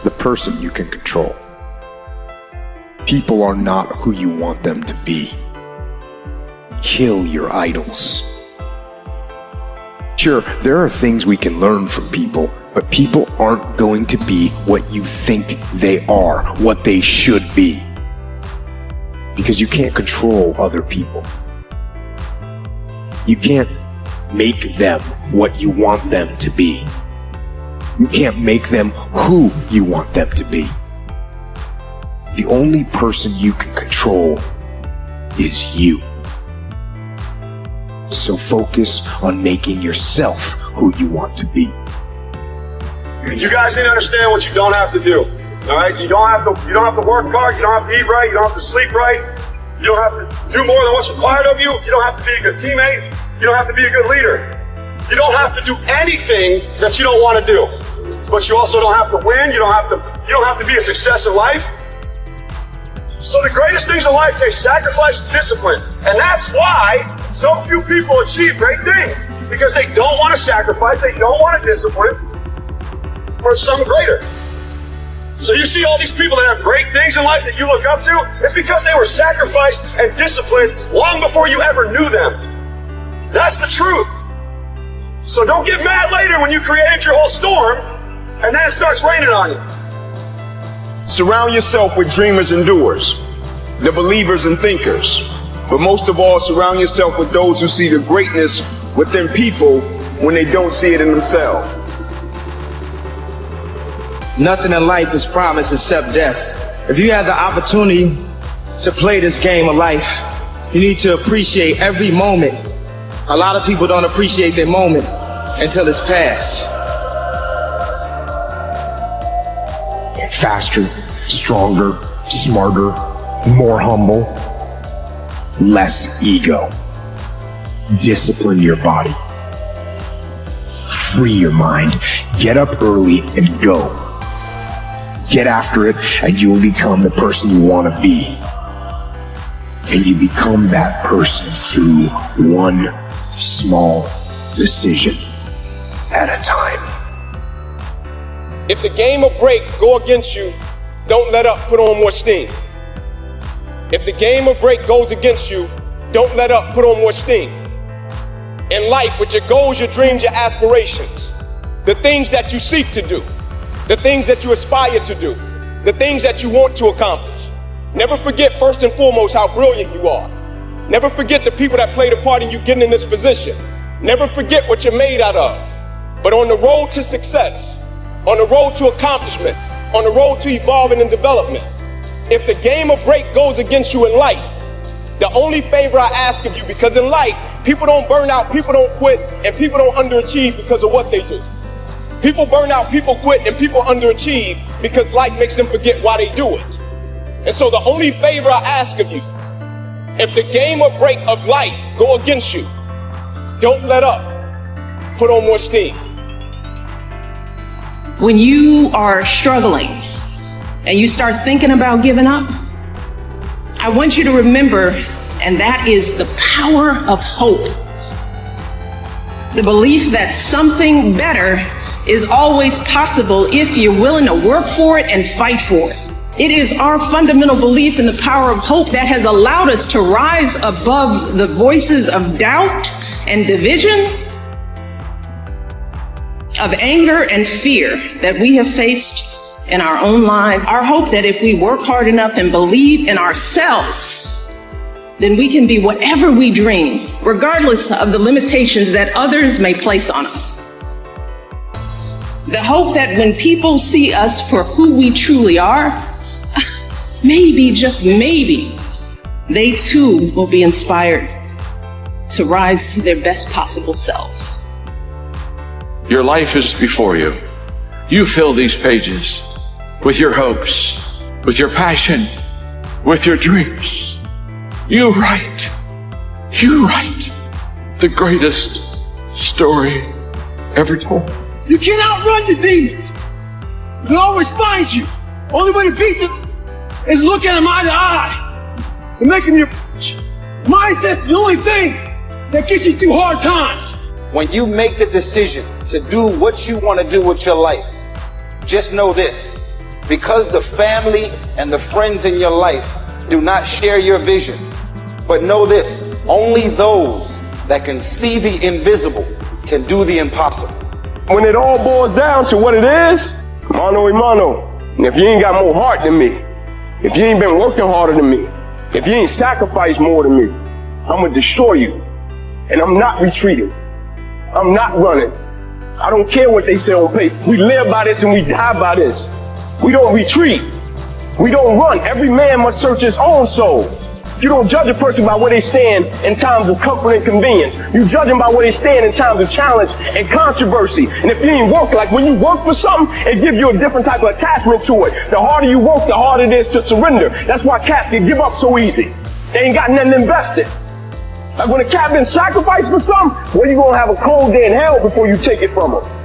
the person you can control. People are not who you want them to be. Kill your idols. Sure, there are things we can learn from people, but people aren't going to be what you think they are, what they should be. Because you can't control other people. You can't make them what you want them to be. You can't make them who you want them to be. The only person you can control is you. So focus on making yourself who you want to be. You guys need to understand what you don't have to do. All right? You don't have to work hard, you don't have to eat right, you don't have to sleep right, you don't have to do more than what's required of you, you don't have to be a good teammate, you don't have to be a good leader. You don't have to do anything that you don't want to do. But you also don't have to win, you don't have to be a success in life. So the greatest things in life take sacrifice and discipline. And that's why so few people achieve great things. Because they don't want to sacrifice, they don't want to discipline for something greater. So you see all these people that have great things in life that you look up to, it's because they were sacrificed and disciplined long before you ever knew them. That's the truth. So don't get mad later when you created your whole storm and then it starts raining on you. Surround yourself with dreamers and doers, the believers and thinkers. But most of all, surround yourself with those who see the greatness within people when they don't see it in themselves. Nothing in life is promised except death. If you have the opportunity to play this game of life, you need to appreciate every moment. A lot of people don't appreciate their moment until it's past. Faster, stronger, smarter, more humble, less ego. Discipline your body. Free your mind. Get up early and go. Get after it and you will become the person you want to be. And you become that person through one small decision at a time. If the game or break go against you, don't let up, put on more steam. If the game or break goes against you, don't let up, put on more steam. In life, with your goals, your dreams, your aspirations, the things that you seek to do, the things that you aspire to do, the things that you want to accomplish, never forget first and foremost how brilliant you are. Never forget the people that played a part in you getting in this position. Never forget what you're made out of. But on the road to success, on the road to accomplishment, on the road to evolving and development, if the game or break goes against you in life, the only favor I ask of you, because in life, people don't burn out, people don't quit, and people don't underachieve because of what they do. People burn out, people quit, and people underachieve because life makes them forget why they do it. And so the only favor I ask of you, if the game or break of life go against you, don't let up, put on more steam. When you are struggling and you start thinking about giving up, I want you to remember, and that is the power of hope. The belief that something better is always possible if you're willing to work for it and fight for it. It is our fundamental belief in the power of hope that has allowed us to rise above the voices of doubt and division, of anger and fear that we have faced in our own lives. Our hope that if we work hard enough and believe in ourselves, then we can be whatever we dream, regardless of the limitations that others may place on us. The hope that when people see us for who we truly are, maybe, just maybe, they too will be inspired to rise to their best possible selves. Your life is before you. You fill these pages with your hopes, with your passion, with your dreams. You write the greatest story ever told. You can't outrun your demons. They'll always find you. Only way to beat them is look at them eye to eye and make them your mindset's the only thing that gets you through hard times. When you make the decision to do what you want to do with your life, just know this: because the family and the friends in your life do not share your vision. But know this, only those that can see the invisible can do the impossible. When it all boils down to what it is, mano a mano. And if you ain't got more heart than me, if you ain't been working harder than me, if you ain't sacrificed more than me, I'm gonna destroy you. And I'm not retreating. I'm not running. I don't care what they say on paper. We live by this and we die by this. We don't retreat. We don't run. Every man must search his own soul. You don't judge a person by where they stand in times of comfort and convenience. You judge them by where they stand in times of challenge and controversy. And if you ain't work, like when you work for something, it gives you a different type of attachment to it. The harder you work, the harder it is to surrender. That's why cats can give up so easy. They ain't got nothing invested. Like when a cat been sacrificed for something, well, you gonna have a cold day in hell before you take it from them.